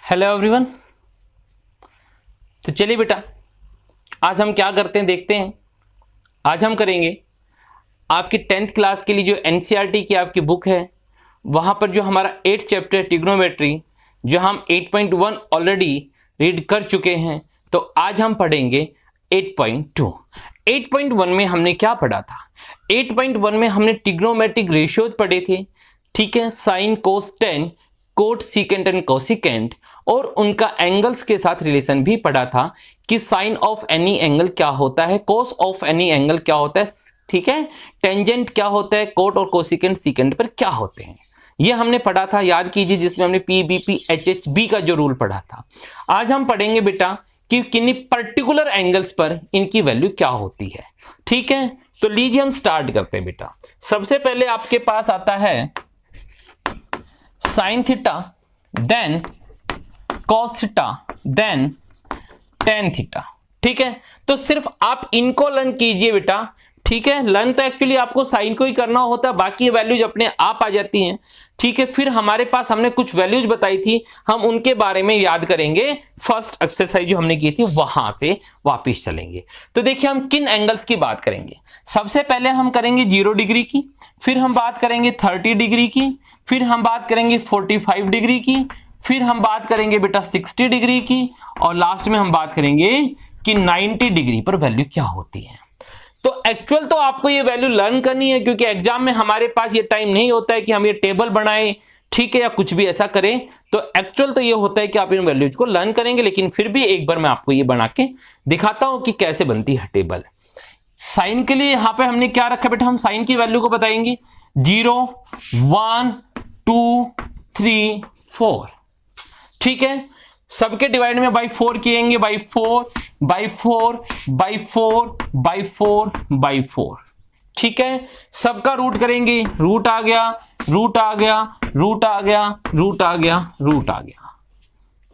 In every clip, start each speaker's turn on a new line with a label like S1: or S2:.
S1: Hello everyone. तो चलिए बेटा, आज हम क्या करते हैं देखते हैं। आज हम करेंगे आपकी 10th क्लास के लिए जो एनसीईआरटी की आपकी बुक है, वहाँ पर जो हमारा 8th चैप्टर ट्रिग्नोमेट्री, जो हम 8.1 ऑलरेडी रीड कर चुके हैं, तो आज हम पढ़ेंगे 8.2। 8.1 में हमने क्या पढ़ा था? 8.1 में हमने ट्रिग्नोमेट्रिक रेशियोज पढ़े थे, ठीक है। Sine, cos, tan, cot, secant and cosecant, और उनका एंगल्स के साथ रिलेशन भी पढ़ा था कि साइन ऑफ एनी एंगल क्या होता है, कोस ऑफ एनी एंगल क्या होता है, ठीक है। टेंजेंट क्या होता है, कोट और कोसिकेंट सीकेंट पर क्या होते हैं, ये हमने पढ़ा था, याद कीजिए, जिसमें हमने पीबीपी एचएचबी का जो रूल पढ़ा था। आज हम पढ़ेंगे बेटा कि किन्हीं पर्टिकुलर एंगल्स पर इनकी वैल्यू क्या होती है, ठीक है। तो लीजिए हम स्टार्ट करते हैं बेटा। सबसे पहले आपके पास आता है sine theta, then cos theta, then tan theta, ठीक है। तो सिर्फ आप इनको लर्न कीजिए बेटा, ठीक है। लर्न तो एक्चुअली आपको साइन को ही करना होता है, बाकी वैल्यूज अपने आप आ जाती हैं, ठीक है। फिर हमारे पास हमने कुछ वैल्यूज बताई थी, हम उनके बारे में याद करेंगे। फर्स्ट एक्सरसाइज जो हमने की थी वहां से वापस चलेंगे। तो देखिए हम किन एंगल्स की बात करेंगे। सबसे पहले हम करेंगे 0 डिग्री की, फिर हम बात करेंगे 30 डिग्री की, फिर हम बात करेंगे 45 डिग्री की, फिर हम बात करेंगे बेटा 60 डिग्री की, और लास्ट में हम बात करेंगे कि 90 डिग्री पर वैल्यू क्या होती है। तो एक्चुअल तो आपको ये वैल्यू लर्न करनी है, क्योंकि एग्जाम में हमारे पास ये टाइम नहीं होता है कि हम ये टेबल बनाएं, ठीक है, या कुछ भी ऐसा करें। तो एक्चुअल तो ये होता है कि आप इन वैल्यूज को लर्न करेंगे, लेकिन फिर भी एक बार मैं आपको ये बना के दिखाता हूं कि कैसे बनती है टेबल। साइन के लिए यहां पे हमने क्या रखा बेटा, हम साइन की वैल्यू को बताएंगे 0, 1, 2, 3, 4, ठीक है। सबके डिवाइड में बाई 4 किएंगे, by 4, by 4, by 4, by 4, by 4, ठीक है। सबका रूट करेंगे, रूट आ गया, रूट आ गया, रूट आ गया, रूट आ गया, रूट आ गया,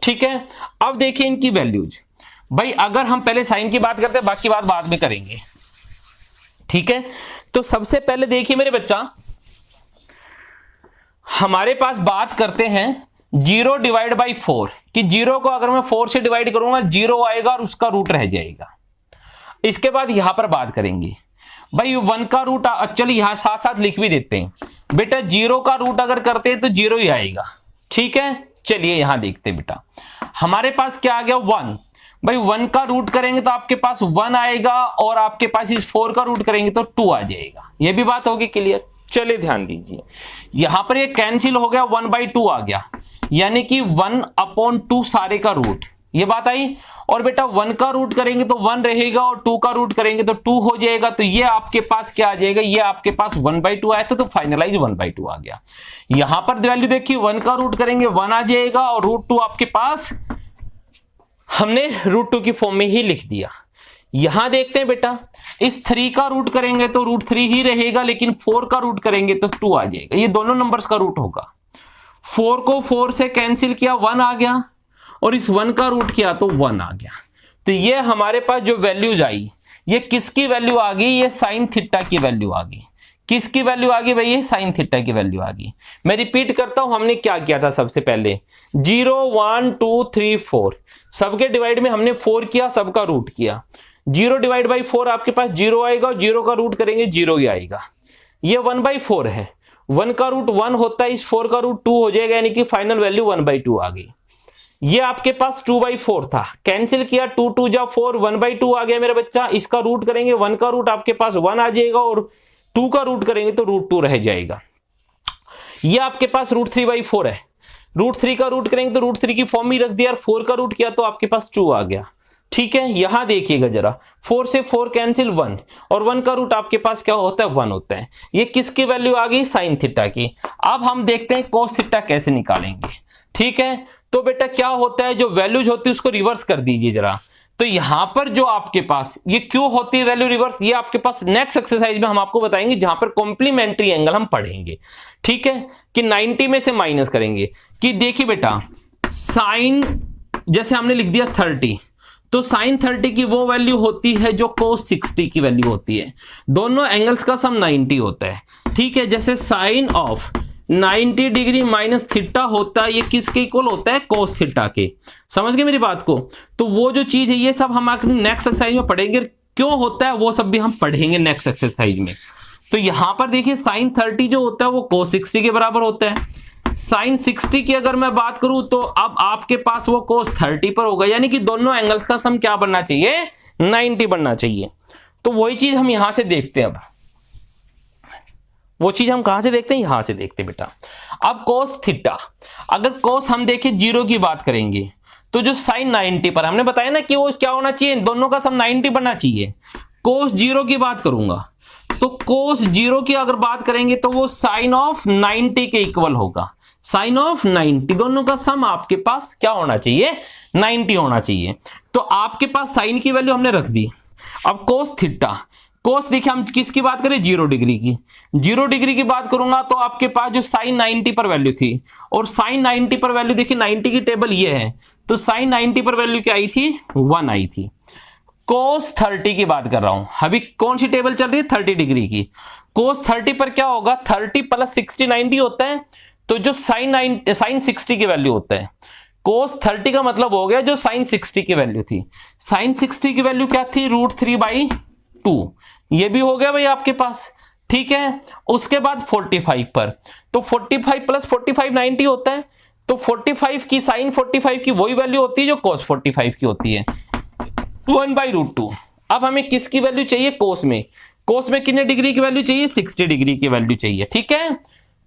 S1: ठीक है। अब देखिए इनकी वैल्यूज। भाई अगर हम पहले साइन की बात करते हैं, बाकी बात बाद में करेंगे, ठीक है। तो सबसे पहले देखिए मेरे बच्चा, हमारे पास बात करते हैं 0 डिवाइड बाई 4 कि 0 को अगर मैं 4 से डिवाइड करूंगा 0 आएगा और उसका रूट रह जाएगा। इसके बाद यहां पर बात करेंगे भाई 1 का रूट, चलिए यहां साथ साथ लिख भी देते हैं बेटा, 0 का रूट अगर करते हैं तो 0 ही आएगा, ठीक है। चलिए यहां देखते हैं बेटा, हमारे पास क्या आ गया 1। भाई 1 का रूट करेंगे तो आपके पास 1 आएगा, और आपके पास इस 4 का रूट करेंगे तो 2 आ जाएगा। यह भी बात होगी क्लियर। चलिए ध्यान दीजिए, यहां पर ये कैंसिल हो गया, 1/2 आ गया, यानी कि 1/2 सारे का रूट, ये बात आई। और बेटा 1 का रूट करेंगे तो 1 रहेगा, और 2 का रूट करेंगे तो 2 हो जाएगा। तो ये आपके पास क्या आ जाएगा, ये आपके पास 1/2 आया था, तो फाइनलाइज 1/2 आ गया। यहां पर वैल्यू देखिए, 1 का रूट करेंगे 1 आ जाएगा, और √2 आपके पास हमने √2 की फॉर्म में ही लिख दिया। यहां देखते हैं बेटा, इस 3 का रूट करेंगे तो √3 ही रहेगा, लेकिन 4 का रूट करेंगे तो 2 आ जाएगा। ये दोनों नंबर्स का रूट होगा। 4 को 4 से कैंसिल किया, 1 आ गया, और इस 1 का रूट किया तो 1 आ गया। तो ये हमारे पास जो वैल्यूज आई, ये किसकी वैल्यू आ गई, ये साइन थीटा की वैल्यू आ गई। किसकी वैल्यू आ गई भाई, ये साइन थीटा की वैल्यू आ गई। मैं रिपीट करता हूं, हमने क्या किया था सबसे पहले, 0, 1, 2, 3, 4, सबके डिवाइड में हमने 4 किया, सबका रूट किया। 0 डिवाइड बाई 4 आपके पास 0 आएगा, और 0 का रूट करेंगे 0 ही आएगा। ये 1/4 है, 1 का रूट 1 होता है, इस 4 का रूट 2 हो जाएगा, यानी कि फाइनल वैल्यू 1/2 आ गई। ये आपके पास 2/4 था, कैंसिल किया, 2 2 जा 4, 1/2 आ गया मेरा बच्चा। इसका रूट करेंगे, 1 का रूट आपके पास 1 आ जाएगा, और 2 का रूट करेंगे तो √2 रह जाएगा। ये आपके पास √3/4 है, √3 का रूट करेंगे तो √3 की फॉर्म ही रख दिया, और 4 का रूट किया तो आपके पास 2 आ गया, ठीक है। यहां देखिएगा जरा, 4 से 4 कैंसिल 1, और 1 का रूट आपके पास क्या होता है, 1 होता है। ये किसकी वैल्यू आ गई, साइन थीटा की। अब हम देखते हैं कोस थीटा कैसे निकालेंगे, ठीक है। तो बेटा क्या होता है, जो वैल्यूज होती है उसको रिवर्स कर दीजिए जरा। तो यहां पर जो आपके पास ये क्यों होती है वैल्यू रिवर्स, ये आपके पास नेक्स्ट एक्सरसाइज में हम आपको बताएंगे, जहां पर कॉम्प्लीमेंट्री एंगल हम पढ़ेंगे, ठीक है। कि 90 में से माइनस करेंगे। कि देखिए बेटा, साइन जैसे हमने लिख दिया 30, तो साइन 30 की वो वैल्यू होती है जो कोस 60 की वैल्यू होती है। दोनों एंगल्स का सम 90 होता है, ठीक है। जैसे sine of 90 degree minus theta होता है, ये किसके इक्वल होता है? कोस थीटा के। समझ गए मेरी बात को? तो वो जो चीज है ये सब हम आखिर नेक्स्ट एक्सरसाइज में पढ़ेंगे, क्यों होता है वो सब भी हम पढ़ेंगे नेक्स्ट एक्सरसाइज में। तो यहां पर देखिए sin 30 जो होता है वो cos 60 के बराबर होता है। sin 60 की अगर मैं बात करूं तो अब आपके पास वो cos 30 पर होगा, यानी कि दोनों एंगल्स का सम क्या बनना चाहिए? 90 बनना चाहिए। तो वही चीज हम यहां से देखते हैं। अब वो चीज हम कहां से देखते हैं? यहां से देखते हैं बेटा। अब cos थीटा, अगर cos हम देखें 0 की बात करेंगे तो जो sin 90 पर हमने बताया ना कि वो क्या होना चाहिए? दोनों का सम 90 बनना चाहिए। cos 0 की बात करूंगा तो cos 0 की अगर बात करेंगे तो वो sin ऑफ 90 के इक्वल होगा। sin ऑफ 90, दोनों का सम आपके पास क्या होना चाहिए? 90 होना चाहिए। तो आपके पास sin की वैल्यू हमने रख दी। अब cos थीटा, cos देखिए हम किसकी बात करें? 0 डिग्री की। 0 डिग्री की बात करूंगा तो आपके पास जो sin 90 पर वैल्यू थी, और sin 90 पर वैल्यू देखिए 90 की टेबल ये है, तो sin 90 पर वैल्यू क्या आई थी? 1 आई थी। cos 30 की बात कर रहा हूं, अभी कौन सी टेबल चल रही है? 30 डिग्री की। cos 30 पर क्या होगा? 30 प्लस 60 90 होता है, तो जो sin 60 की वैल्यू होता है, cos 30 का मतलब हो गया जो sin 60 की वैल्यू थी। sin 60 की वैल्यू क्या थी? √3/2। ये भी हो गया भाई आपके पास, ठीक है। उसके बाद 45 पर, तो 45 प्लस 45 90 होता है, तो 45 की sin 45 की वही वैल्यू होती है जो cos 45 की होती है, 1/√2। अब हमें किसकी वैल्यू चाहिए? कोस में। कोस में कितने डिग्री की वैल्यू चाहिए? 60 डिग्री की वैल्यू चाहिए, ठीक है।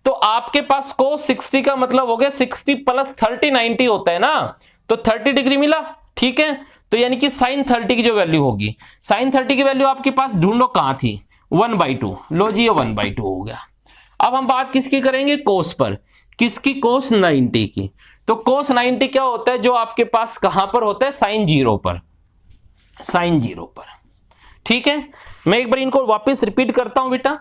S1: तो आपके पास कोस 60 का मतलब हो गया 60 प्लस 30 90 होता है ना, तो 30 डिग्री मिला, ठीक है। तो यानी कि sin 30 की जो वैल्यू होगी, sin 30 की वैल्यू आपके पास ढूंढो कहां थी? 1/2। लो जी, ये 1/2 हो गया। अब हम बात किसकी करेंगे? कोस पर। किसकी? कोस 90 की। तो कोस 90 क्या होता है? जो आपके पास कहां पर होता है? sin 0 पर। sin 0 पर, ठीक है। मैं एक बार इनको वापस रिपीट करता हूं बेटा।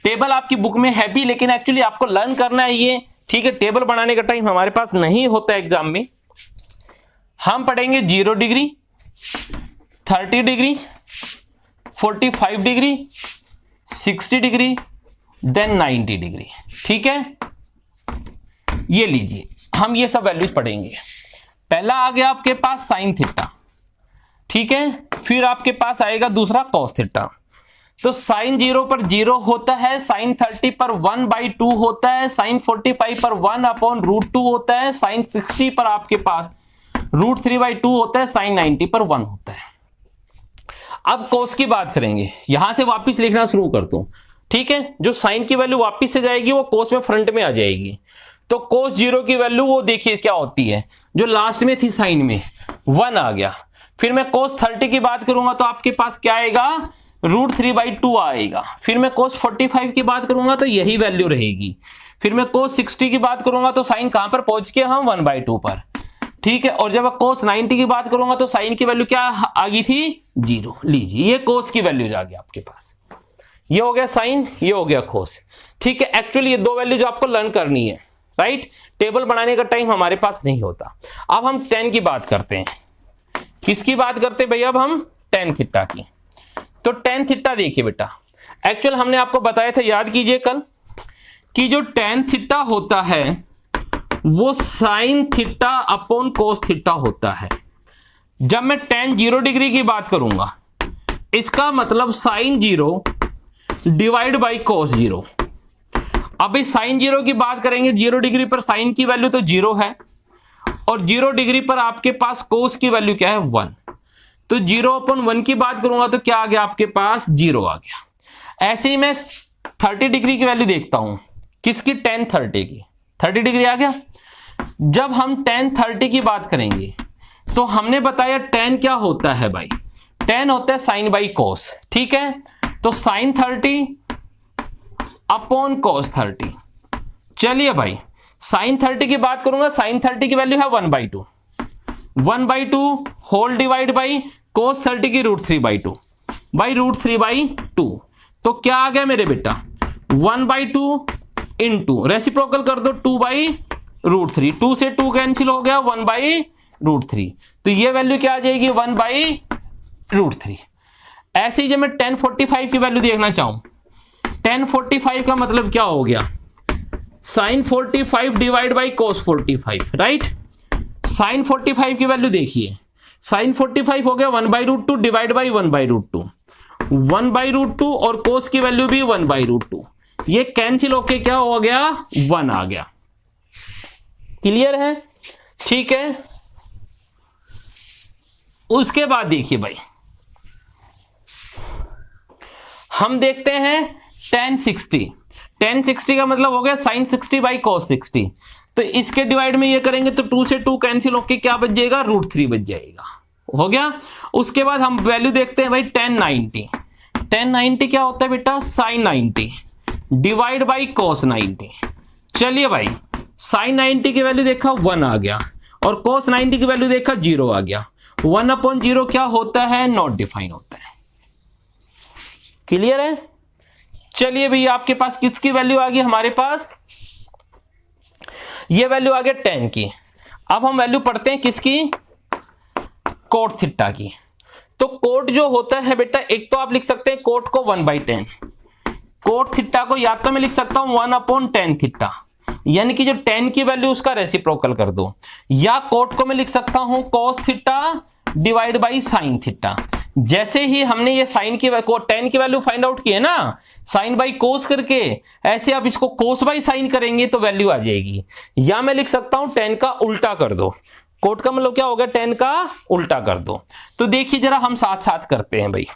S1: टेबल आपकी बुक में है भी, लेकिन एक्चुअली आपको लर्न करना है ये, ठीक है। टेबल बनाने का टाइम हमारे पास नहीं होता एग्जाम में। हम पढ़ेंगे 0 degree, 30 degree, 45 degree, 60 degree, then 90 degree, ठीक है। ये लीजिए, हम ये सब वैल्यूज पढ़ेंगे। पहला आ गया आपके पास sin थीटा, ठीक है। फिर आपके पास आएगा दूसरा cos थीटा। तो sin 0 पर 0 होता है, sin 30 पर 1/2 होता है, sin 45 पर 1/√2 होता है, sin 60 पर आपके पास √3/2 होता है, sin 90 पर 1 होता है। अब cos की बात करेंगे, यहां से वापस लिखना शुरू कर दूं, ठीक है। जो sin की वैल्यू वापस से जाएगी वो cos में फ्रंट में आ जाएगी। तो cos 0 की वैल्यू वो देखिए क्या होती है, जो लास्ट में थी sin में, 1 आ गया। फिर मैं cos 30 की बात करूंगा तो आपके पास क्या आएगा? √3/2 आएगा। फिर मैं cos 45 की बात करूंगा तो यही वैल्यू रहेगी। फिर मैं cos 60 की बात करूंगा तो sin कहां पर पहुंच के? हम 1/2 पर, ठीक है। और जब मैं cos 90 की बात करूंगा तो sin की वैल्यू क्या आ गई थी? 0। लीजिए, ये cos की वैल्यूज आ गई आपके पास। ये हो गया sin, ये हो गया cos, ठीक है। एक्चुअली ये दो वैल्यूज आपको लर्न करनी है, राइट। टेबल बनाने का टाइम हमारे पास नहीं होता। अब हम tan की बात करते हैं। किसकी बात करते हैं भैया? अब हम tan थीटा की। तो tan थीटा देखिए बेटा, एक्चुअल हमने आपको बताया था, याद कीजिए कल, कि जो tan थीटा होता है वो sin theta upon cos theta होता है। जब मैं tan 0 डिग्री की बात करूंगा, इसका मतलब sin 0 डिवाइड बाई cos 0। अब इस sin 0 की बात करेंगे, 0 डिग्री पर sin की वैल्यू तो 0 है, और 0 डिग्री पर आपके पास cos की वैल्यू क्या है? 1। तो 0/1 की बात करूंगा तो क्या आ गया आपके पास? 0 आ गया। ऐसे ही मैं 30 डिग्री की वैल्यू देखता हूं, किसकी? tan 30 की। 30 डिग्री आ गया। जब हम tan 30 की बात करेंगे तो हमने बताया tan क्या होता है भाई? tan होता है sin बाई cos, ठीक है। तो sin 30 अपॉन cos 30। चलिए भाई, sin 30 की बात करूंगा, sin 30 की वैल्यू है 1/2, 1/2 होल डिवाइड बाई cos 30 की √3/2 बाई √3/2। तो क्या आ गया मेरे बेटा? 1/2 इंटू रेसिप्रोकल कर दो 2/√3, 2 से 2 कैंसिल हो गया, 1/√3। तो ये वैल्यू क्या आ जाएगी? 1/√3। ऐसे ही जब मैं tan 45 की वैल्यू देखना चाहूं, tan 45 का मतलब क्या हो गया, sin 45 divide by cos 45, right. sin 45 की वैल्यू देखिए, sin 45 हो गया 1/√2 डिवाइड बाई 1/√2, 1/√2 और cos की वैल्यू भी 1/√2, ये कैंसिल होके क्या हो गया, 1 आ गया। क्लियर है, ठीक है। उसके बाद देखिए भाई, हम देखते हैं tan 60, tan 60 का मतलब हो गया sin 60 बाई cos 60, तो इसके डिवाइड में ये करेंगे तो 2 से 2 कैंसिल होके क्या बच जाएगा, √3 बच जाएगा, हो गया। उसके बाद हम वैल्यू देखते हैं भाई tan 90, tan 90 क्या होता है बेटा, sin 90 डिवाइड बाई cos 90। चलिए भाई, sin 90 की वैल्यू देखा 1 आ गया और cos 90 की वैल्यू देखा 0 आ गया। 1/0 क्या होता है, नॉट डिफाइन होता है। क्लियर है। चलिए भैया, आपके पास किसकी वैल्यू आ गई, हमारे पास ये वैल्यू आ गया tan की। अब हम वैल्यू पढ़ते हैं किसकी, cot थीटा की। तो कोट जो होता है बेटा, एक तो आप लिख सकते हैं कोट को 1/10, कोट थीटा को या तो मैं लिख सकता हूं 1/tan थीटा, यानी कि जो tan की वैल्यू उसका रेसिप्रोकल कर दो, या कोट को मैं लिख सकता हूं cos theta divide by sin theta. जैसे ही हमने ये sin की tan की वैल्यू फाइंड आउट की है ना, sin बाई cos करके, ऐसे आप इसको cos बाई sin करेंगे तो वैल्यू आ जाएगी। या मैं लिख सकता हूं tan का उल्टा कर दो, कोट का मतलब क्या हो गया, tan का उल्टा कर दो। तो देखिए जरा हम साथ साथ करते हैं भाई।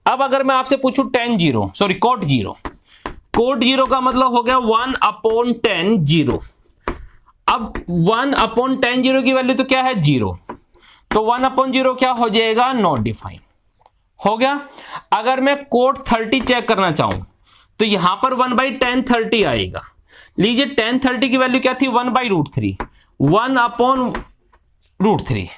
S1: अब अगर मैं आपसे पूछूं cot 0 का मतलब हो गया 1/tan 0। अब 1/tan 0 की वैल्यू तो क्या है, 0, तो 1/0 क्या हो जाएगा, नॉट डिफाइन, हो गया। अगर मैं cot 30 चेक करना चाहूं तो यहां पर 1/tan 30 आएगा। लीजिए tan 30 की वैल्यू क्या थी, 1/√3, 1/√3,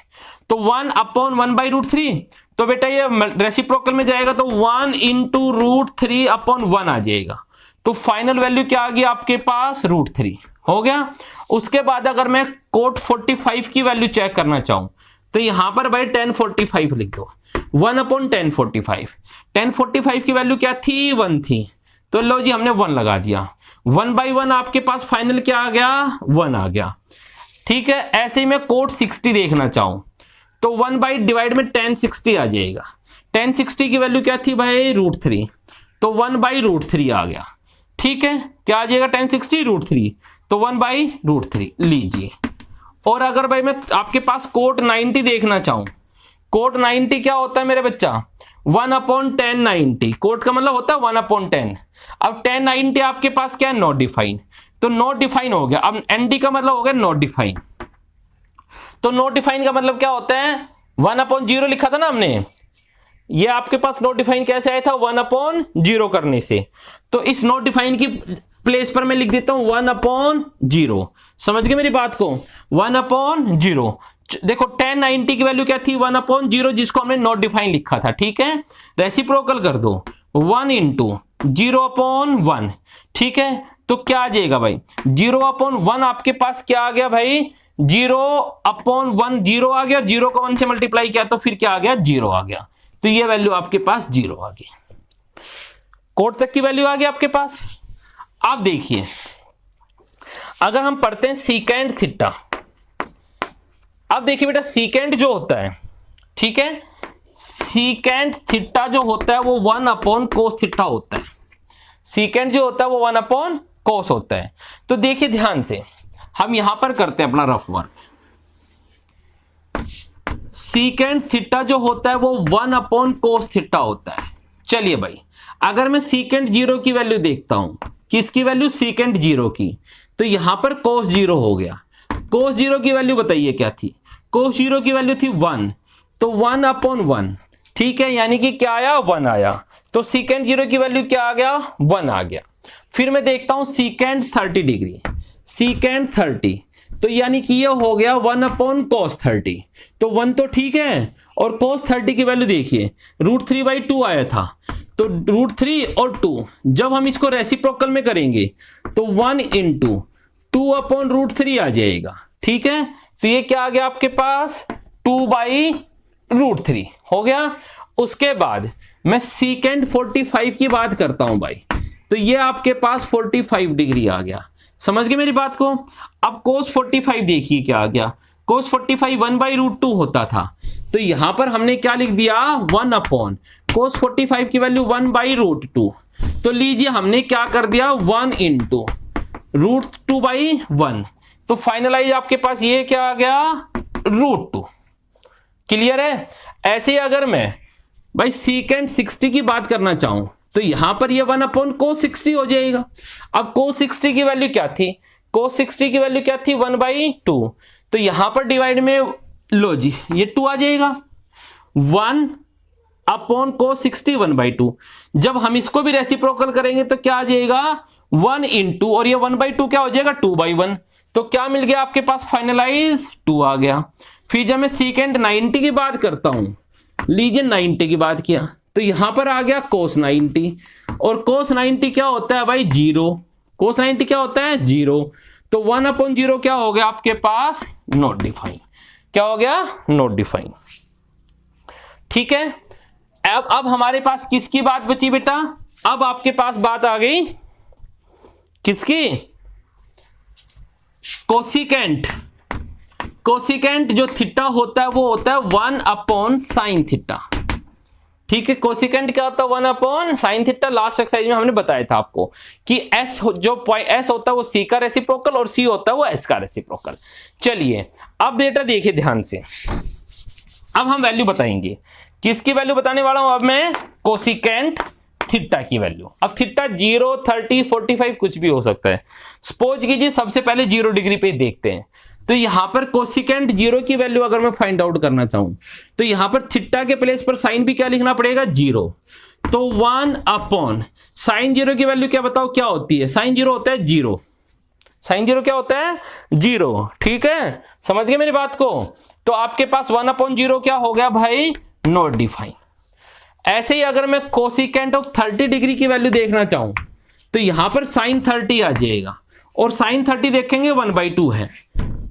S1: तो 1/1/√3, तो बेटा ये रेसिप्रोकल में जाएगा तो 1 × √3/1 आ जाएगा। तो फाइनल वैल्यू क्या आ गई आपके पास, √3, हो गया। उसके बाद अगर मैं cot 45 की वैल्यू चेक करना चाहूं तो यहां पर भाई tan 45 लिख दो, 1/tan 45, tan 45 की वैल्यू क्या थी, 1 थी, तो लो जी हमने 1 लगा दिया, 1/1 आपके पास फाइनल क्या आ गया, 1 आ गया। ठीक है। ऐसे ही मैं cot 60 देखना चाहूं तो 1 डिवाइड में tan 60 आ जाएगा। tan 60 की वैल्यू क्या थी भाई, √3, तो 1/√3 आ गया। ठीक है, क्या आ जाएगा tan 60, √3, तो 1/√3 लीजिए। और अगर भाई मैं आपके पास cot 90 देखना चाहूं, cot 90 क्या होता है मेरे बच्चा, 1/tan 90, cot का मतलब होता है 1/10। अब tan 90 आपके पास क्या है, नॉट डिफाइन, तो नॉट डिफाइन हो गया। अब nd का मतलब हो गया नॉट डिफाइन, तो नॉट डिफाइन का मतलब क्या होता है, 1/0 लिखा था ना हमने, ये आपके पास नॉट डिफाइन कैसे आया था, 1/0 करने से। तो इस नॉट डिफाइन की प्लेस पर मैं लिख देता हूं 1/0। समझ गए मेरी बात को, 1/0। देखो tan 90 की वैल्यू क्या थी, 1/0, जिसको हमने नॉट डिफाइन लिखा था। ठीक है, रेसिप्रोकल कर दो, 1 × 0/1। ठीक है, तो क्या आ जाएगा भाई, 0/1 आपके पास क्या आ गया भाई, 0/1, 0 आ गया, और 0 को 1 से मल्टीप्लाई किया तो फिर क्या आ गया, 0 आ गया। तो ये वैल्यू आपके पास 0 आ गई, कोट तक की वैल्यू आ गई आपके पास। अब देखिए अगर हम पढ़ते हैं सीकेंड थीटा, अब देखिए बेटा सीकेंड जो होता है, ठीक है, सीकेंड थीटा जो होता है वो 1/cos थीटा होता है। सीकेंड जो होता है वो 1/cos होता है। तो देखिए ध्यान से, हम यहां पर करते हैं अपना रफ वर्क। सीकेंड थीटा जो होता है वो 1/cos थीटा होता है। चलिए भाई, अगर मैं सीकेंड 0 की वैल्यू देखता हूं, किसकी वैल्यू, सीकेंड 0 की, तो यहां पर cos 0 हो गया। cos 0 की वैल्यू बताइए क्या थी, cos 0 की वैल्यू थी 1, तो 1/1। ठीक है, यानी कि क्या आया, 1 आया। तो सीकेंड 0 की वैल्यू क्या आ गया, 1 आ गया। फिर मैं देखता हूं सीकेंड 30 डिग्री, सीकेंड 30, तो यानी कि ये हो गया 1/cos 30, तो 1 तो ठीक है, और cos 30 की वैल्यू देखिए √3/2 आया था, तो √3 और 2 जब हम इसको रेसिप्रोकल में करेंगे तो 1 × 2/√3 आ जाएगा। ठीक है, तो ये क्या आ गया आपके पास, 2/√3 हो गया। उसके बाद मैं सीकेंट 45 की बात करता हूं भाई, तो ये आपके पास 45 डिग्री आ गया। समझ गए मेरी बात को? अब कोस 45 देखिए क्या आ गया, कोस 45 1/√2 होता था, तो यहां पर हमने क्या लिख दिया 1 अपॉन कोस 45 की वैल्यू 1/√2, तो लीजिए हमने क्या कर दिया 1 इंटू √2/1, तो फाइनलाइज आपके पास ये क्या आ गया √2। क्लियर है? ऐसे ही अगर मैं भाई सीकेंट 60 की बात करना चाहूं तो यहां पर ये 1 अपॉन कोस 60 हो जाएगा। अब कोस 60 की वैल्यू क्या थी, कोस 60 की वैल्यू क्या थी 1/2, तो यहां पर डिवाइड में लो जी ये 2 आ जाएगा, 1 अपॉन कोस 60 1/2। जब हम इसको भी रेसिप्रोकल करेंगे तो क्या आ जाएगा 1 इंटू, और ये 1/2 क्या हो जाएगा 2/1, तो क्या मिल गया आपके पास फाइनलाइज 2 आ गया। फिर जब मैं सीकेंट 90 की बात करता हूं, लीजिए 90 की बात किया तो यहां पर आ गया कोस 90, और कोस 90 क्या होता है भाई 0, कोस 90 क्या होता है 0, तो 1 अपॉन 0 क्या हो गया आपके पास नॉट डिफाइन, क्या हो गया नॉट डिफाइन। ठीक है, अब हमारे पास किसकी बात बची बेटा, अब आपके पास बात आ गई किसकी, कोसिकेंट। कोसिकेंट जो थीटा होता है वो होता है 1 अपॉन साइन थीटा। ठीक है, कोसिकेंट क्या होता है 1 upon sine theta. Last exercise में हमने बताया था आपको कि एस जो पॉइंट एस होता है वो सी का रेसिप्रोकल और सी होता है वो एस का रेसिप्रोकल। चलिए अब बेटा देखिए ध्यान से, अब हम वैल्यू बताएंगे, किसकी वैल्यू बताने वाला हूं अब मैं, कोसिकेंट थीटा की वैल्यू। अब थीटा 0 30 45 कुछ भी हो सकता है। सपोज कीजिए सबसे पहले 0 डिग्री पे देखते हैं, तो यहां पर कोसिकेंट 0 की वैल्यू अगर मैं फाइंड आउट करना चाहूं तो यहां पर थीटा के प्लेस पर साइन भी क्या लिखना पड़ेगा 0, तो 1 अपॉन साइन 0 की वैल्यू क्या बताओ क्या होती है, साइन 0 होता है 0, साइन 0 क्या होता है 0। ठीक है, समझ गए मेरी बात को? तो आपके पास 1 अपॉन 0 क्या हो गया भाई नॉट डिफाइन। ऐसे ही अगर मैं कोसिकेंट ऑफ 30 डिग्री की वैल्यू देखना चाहूं तो यहां पर साइन 30 आ जाएगा, और साइन 30 देखेंगे 1/2 है,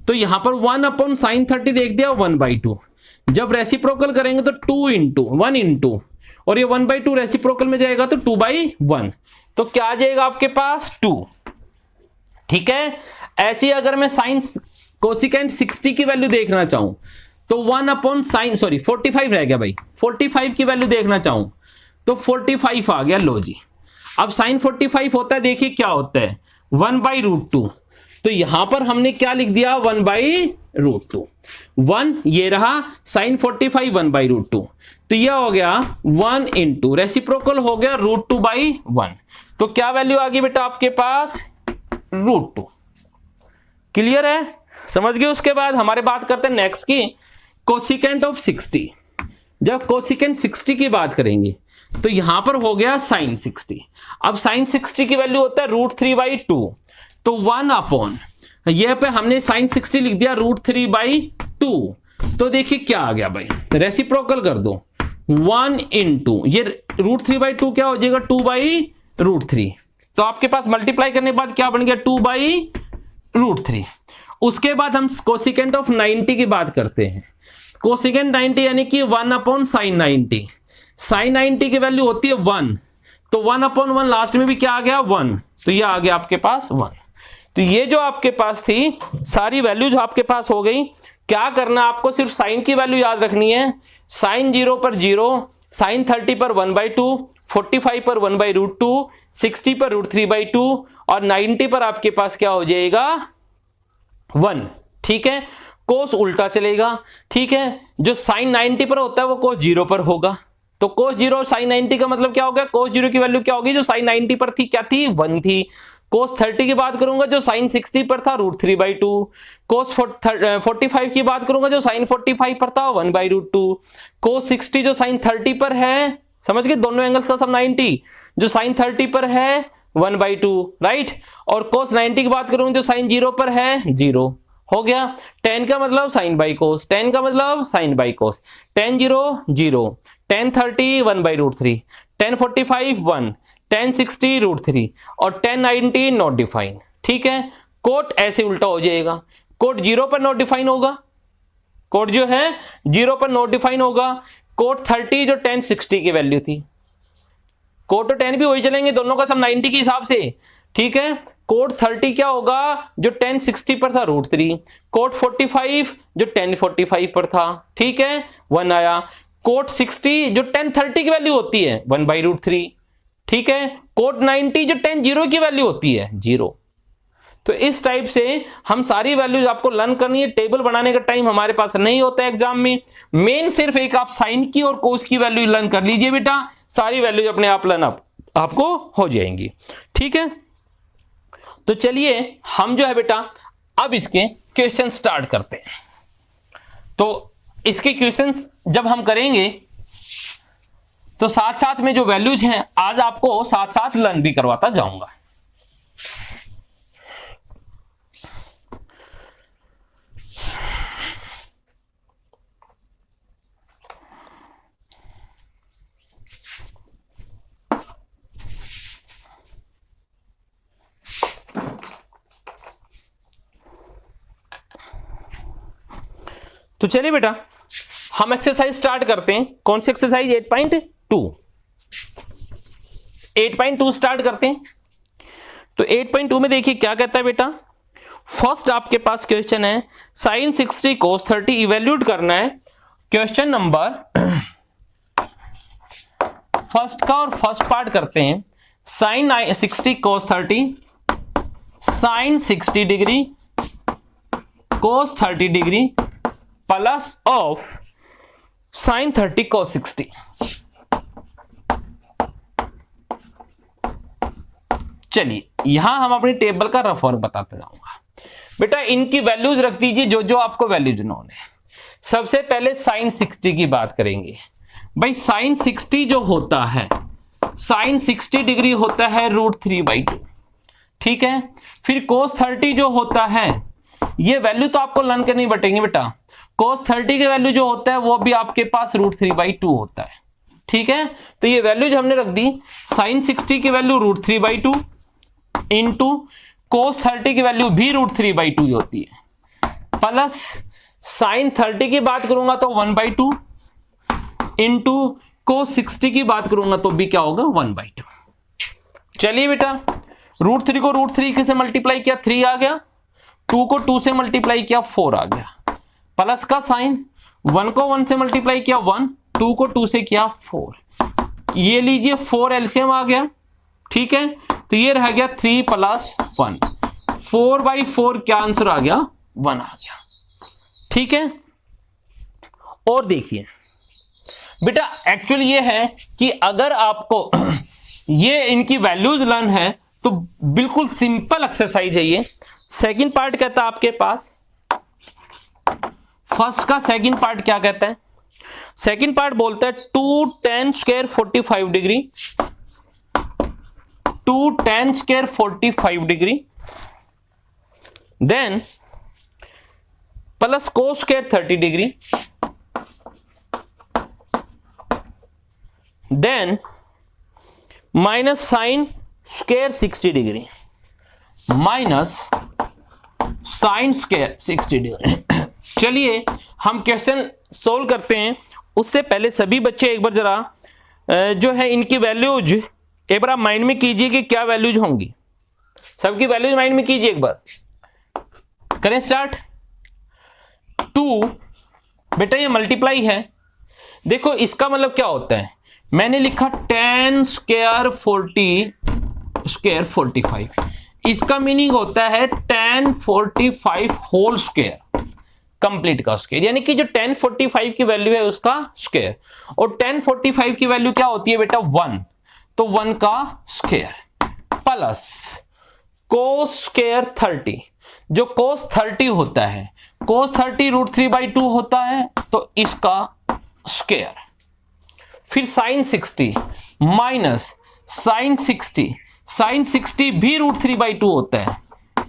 S1: तो यहां पर 1 अपॉन साइन 30 देख दिया 1/2। जब रेसिप्रोकल करेंगे तो 2 इंटू 1 इंटू, और ये 1/2 रेसिप्रोकल में जाएगा तो 2/1, तो क्या आ जाएगा आपके पास 2। ठीक है, ऐसे ही अगर मैं साइन कोसिकेंट 60 की वैल्यू देखना चाहूं तो 1 अपॉन साइन 45 रह गया भाई, 45 की वैल्यू देखना चाहूं तो 45 आ गया। लो जी, अब साइन 45 होता है देखिए क्या होता है 1/√2, तो यहां पर हमने क्या लिख दिया 1/√2, 1 ये रहा, साइन 45 1/√2, तो यह हो गया 1 इंटू रेसिप्रोकल हो गया √2/1, तो क्या वैल्यू आ गई बेटा आपके पास √2। क्लियर है, समझ गए? उसके बाद हमारे बात करते हैं नेक्स्ट की, कोसिकेंट ऑफ 60। जब कोसिकेंट 60 की बात करेंगे तो यहां पर हो गया साइन 60। अब साइन 60 की वैल्यू होता है √3/2, तो 1 अपॉन ये पे हमने साइन 60 लिख दिया √3/2, तो देखिए क्या आ गया भाई, रेसिप्रोकल कर दो 1 इंटू ये √3/2 क्या हो जाएगा 2/√3, तो आपके पास मल्टीप्लाई करने के बाद क्या बन गया 2/√3। उसके बाद हम कोसिकेंट ऑफ 90 की बात करते हैं। कोसिकेंट 90 यानी कि 1 अपॉन साइन 90, साइन 90 की वैल्यू होती है 1, तो 1 अपॉन 1 लास्ट में भी क्या आ गया 1, तो ये आ गया आपके पास 1। तो ये जो आपके पास थी सारी वैल्यू जो आपके पास हो गई, क्या करना आपको सिर्फ साइन की वैल्यू याद रखनी है, साइन 0 पर 0, साइन 30 पर 1/2, 45 पर 1/√2, 60 पर √3/2 और 90 पर आपके पास क्या हो जाएगा 1। ठीक है, कोस उल्टा चलेगा। ठीक है, जो साइन 90 पर होता है वो कोस 0 पर होगा, तो कोस 0 साइन 90 का मतलब क्या हो गया, कोस 0 की वैल्यू क्या होगी जो साइन 90 पर थी क्या थी 1 थी। कोस 30 की बात करूंगा जो साइन 60 पर था √3/2, कोस 45 की बात करूंगा जो साइन 45 पर था 1/√2, कोस 60 जो साइन 30 पर है, समझ गए दोनों एंगल्स का सब 90, जो साइन 30 पर है 1/2, राइट, और कोस 90 की बात करूंगा जो साइन 0 पर है 0, हो गया। tan का मतलब साइन बाई कोस, tan का मतलब sign by cos, tan 0 0, tan 30 1/√3, tan 45 1, tan 60 √3 और tan 90 नॉट डिफाइन। ठीक है, कोट ऐसे उल्टा हो जाएगा, कोट 0 पर नॉट डिफाइन होगा, कोट जो है 0 पर नॉट डिफाइन होगा, कोट 30 जो tan 60 की वैल्यू थी, कोट तो 10 भी वही चलेंगे, दोनों का सब 90 के हिसाब से, ठीक है। कोट 30 क्या होगा, जो 1060 पर था √3, कोट 45 जो 1045 पर था, ठीक है, 1 आया। कोट 60 जो 1030 की वैल्यू होती है 1/√3, ठीक है। कोट 90 जो 10 की वैल्यू होती है 0। तो इस टाइप से हम सारी वैल्यूज आपको लर्न करनी है। टेबल बनाने का टाइम हमारे पास नहीं होता है एग्जाम में, मेन सिर्फ एक आप साइन की और कोस की वैल्यू लर्न कर लीजिए बेटा, सारी वैल्यूज अपने आप लर्न आपको हो जाएंगी, ठीक है। तो चलिए हम जो है बेटा अब इसके क्वेश्चन स्टार्ट करते हैं। तो इसके क्वेश्चंस जब हम करेंगे तो साथ साथ में जो वैल्यूज हैं आज आपको साथ साथ लर्न भी करवाता जाऊंगा। तो चलिए बेटा हम एक्सरसाइज स्टार्ट करते हैं। कौन सी एक्सरसाइज, 8.2 स्टार्ट करते हैं। तो 8.2 में देखिए क्या कहता है बेटा, फर्स्ट आपके पास क्वेश्चन है sin 60 cos 30 इवेल्यूट करना है। क्वेश्चन नंबर फर्स्ट का और फर्स्ट पार्ट करते हैं, sin 60 cos 30 sin 60 degree cos 30 degree plus of sin 30 cos 60। चलिए यहां हम अपनी टेबल का रफ वर्क बताते जाऊंगा बेटा। इनकी वैल्यूज रख दीजिए जो जो आपको वैल्यूज नोन है। सबसे पहले sin 60 की बात करेंगे भाई। sin 60 जो होता है, sin 60 डिग्री होता है √3/2, ठीक है। फिर cos 30 जो होता है, ये वैल्यू तो आपको लर्न करनी बटेंगे बेटा। cos 30 की वैल्यू जो होता है वो भी आपके पास √3/2 होता है, ठीक है। तो ये वैल्यू जो हमने रख दी, sin 60 की वैल्यू √3/2 इंटू cos 30 की वैल्यू भी √3/2 होती है, प्लस sin 30 की बात करूंगा तो 1/2 इंटू cos 60 की बात करूंगा तो भी क्या होगा 1/2। चलिए बेटा √3 को √3 से मल्टीप्लाई किया 3 आ गया, 2 को 2 से मल्टीप्लाई किया 4 आ गया, प्लस का साइन 1 को 1 से मल्टीप्लाई किया 1, 2 को 2 से किया 4, ये लीजिए 4 एलसीएम आ गया, ठीक है। तो ये रह गया 3 + 1, 4/4 क्या आंसर आ गया 1 आ गया, ठीक है। और देखिए बेटा एक्चुअली ये है कि अगर आपको ये इनकी वैल्यूज लर्न है तो बिल्कुल सिंपल एक्सरसाइज है ये। सेकंड पार्ट कहता है आपके पास, फर्स्ट का सेकंड पार्ट क्या कहता है, सेकंड पार्ट बोलता है 2 tan square 45 degree 2 tan square 45 degree then plus cos square 30 degree then minus sin square 60 degree minus sin square 60 degree. चलिए हम क्वेश्चन सोल्व करते हैं। उससे पहले सभी बच्चे एक बार जरा जो है इनकी वैल्यूज एक बार आप माइंड में कीजिए कि क्या वैल्यूज होंगी। सबकी वैल्यूज माइंड में कीजिए एक बार, करें स्टार्ट। 2 बेटा ये मल्टीप्लाई है, देखो इसका मतलब क्या होता है, मैंने लिखा tan square 40 45, इसका मीनिंग होता है tan 45 होल स्क्वायर कंप्लीट का स्क्वायर, यानी कि जो tan 45 की वैल्यू है उसका स्क्वायर, और tan 45 की वैल्यू क्या होती है बेटा 1, तो 1 का स्क्वायर प्लस cos square 30, जो cos 30 होता है, cos 30 √3/2 होता है तो इसका स्क्वायर, फिर sin 60 माइनस sin 60 भी √3/2 होता है,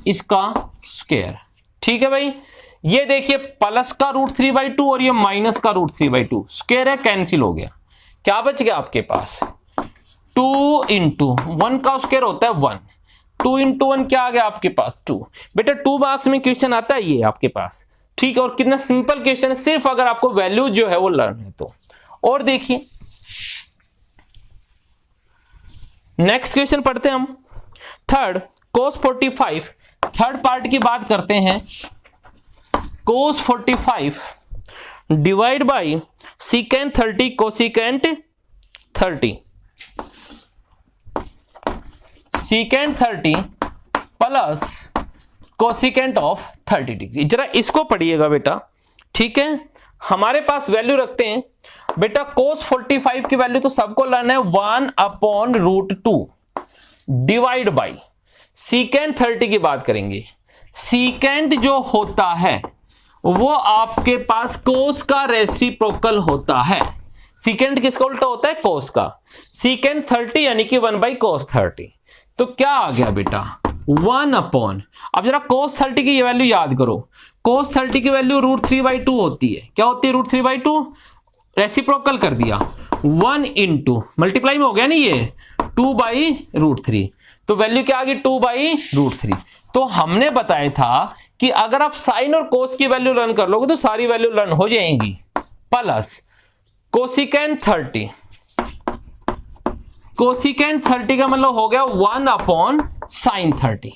S1: इसका स्क्वायर, ठीक है भाई। ये देखिए प्लस का √3/2 और ये माइनस का √3/2, स्क्वायर है कैंसिल हो गया, क्या बच गया आपके पास 2 × 1 का स्क्वायर होता है 1, 2 × 1 क्या आ गया आपके पास 2। बेटा 2 मार्क्स में क्वेश्चन आता है ये आपके पास, ठीक है। और कितना सिंपल क्वेश्चन है, सिर्फ अगर आपको वैल्यू जो है वो लर्न है तो। और देखिए नेक्स्ट क्वेश्चन पढ़ते हैं हम। थर्ड, cos 45, थर्ड पार्ट की बात करते हैं। cos 45 divide by secant 30 cosecant 30, secant 30 plus cosecant of 30 degree. जरा इसको पढ़िएगा बेटा, ठीक है। हमारे पास वैल्यू रखते हैं बेटा, cos 45 की वैल्यू तो सबको लेना है 1/√2 डिवाइड बाई secant 30 की बात करेंगे। secant जो होता है वो आपके पास cos का रेसिप्रोकल होता है। secant किसका उल्टा होता है? cos का। secant 30 यानी कि 1/cos 30। तो क्या आ गया बेटा? 1/, अब जरा cos 30 की ये वैल्यू याद करो। cos 30 की वैल्यू √3/2 होती है। क्या होती है √3/2? रेसिप्रोकल कर दिया, 1 इंटू मल्टीप्लाई में हो गया नहीं ये 2/√3, तो वैल्यू क्या आ गई? 2/√3। तो हमने बताया था कि अगर आप साइन और कोस की वैल्यू रन कर लोगे तो सारी वैल्यू रन हो जाएंगी। प्लस कोसिकेंट 30, कोसिकेंट 30 का मतलब हो गया 1/sin 30।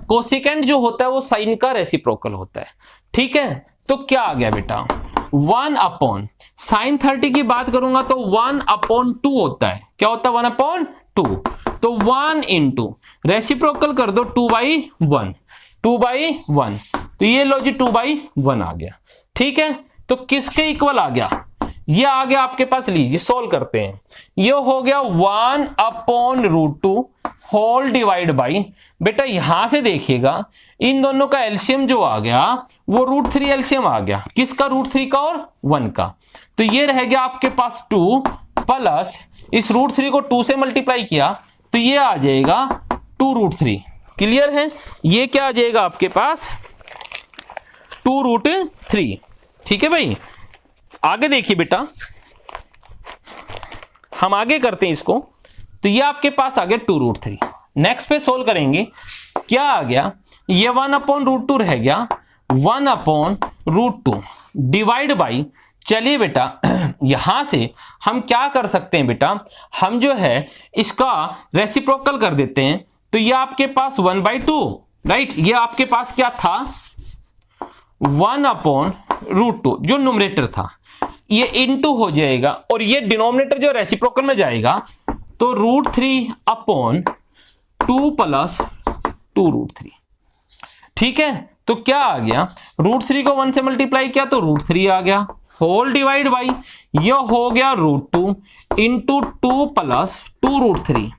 S1: कोसिकेंट जो होता है वो साइन का रेसिप्रोकल होता है, ठीक है। तो क्या आ गया बेटा? 1/sin 30 की बात करूंगा तो 1/2 होता है। क्या होता है? 1/2। तो 1 इंटू रेसिप्रोकल कर दो 2/1, 2/1, तो ये लो जी 2/1 आ गया, ठीक है। तो किसके इक्वल आ गया? ये आ गया आपके पास, लीजिए सॉल्व करते हैं। ये हो गया 1/√2 होल डिवाइड बाई, बेटा यहां से देखिएगा इन दोनों का एलसीएम जो आ गया वो √3 एलसीएम आ गया। किसका? √3 का और 1 का। तो ये रह गया आपके पास 2 प्लस इस √3 को 2 से मल्टीप्लाई किया तो ये आ जाएगा 2√3। क्लियर है? ये क्या आ जाएगा आपके पास? 2√3। ठीक है भाई, आगे देखिए बेटा, हम आगे करते हैं इसको। तो ये आपके पास आ गया 2√3। नेक्स्ट पे सोल्व करेंगे, क्या आ गया? ये 1/√2 रह गया, 1/√2 डिवाइड बाई, चलिए बेटा यहां से हम क्या कर सकते हैं बेटा, हम जो है इसका रेसिप्रोकल कर देते हैं। तो ये आपके पास 1/2, राइट। ये आपके पास क्या था? 1/√2 जो न्यूमरेटर था, ये इनटू हो जाएगा और ये डिनोमिनेटर जो रेसिप्रोकल में जाएगा तो √3/2 प्लस 2√3। ठीक है, तो क्या आ गया? √3 को 1 से मल्टीप्लाई किया तो √3 आ गया, होल डिवाइड बाई ये हो गया √2 इंटू 2 प्लस 2√3।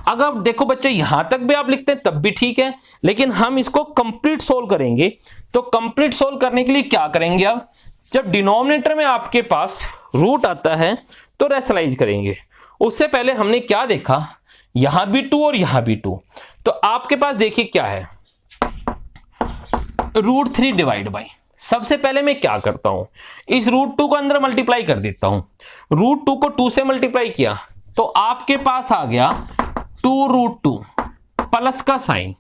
S1: अगर देखो बच्चे यहां तक भी आप लिखते हैं तब भी ठीक है, लेकिन हम इसको कंप्लीट सोल्व करेंगे। तो कंप्लीट सोल्व करने के लिए क्या करेंगे? अब जब डिनोमिनेटर में आपके पास रूट आता है तो रेशनलाइज करेंगे। उससे पहले हमने क्या देखा, यहां भी 2 और यहां भी 2, तो आपके पास देखिए क्या है, √3 डिवाइड बाई। सबसे पहले मैं क्या करता हूं, इस √2 को अंदर मल्टीप्लाई कर देता हूं। √2 को 2 से मल्टीप्लाई किया तो आपके पास आ गया 2√2 प्लस का साइन।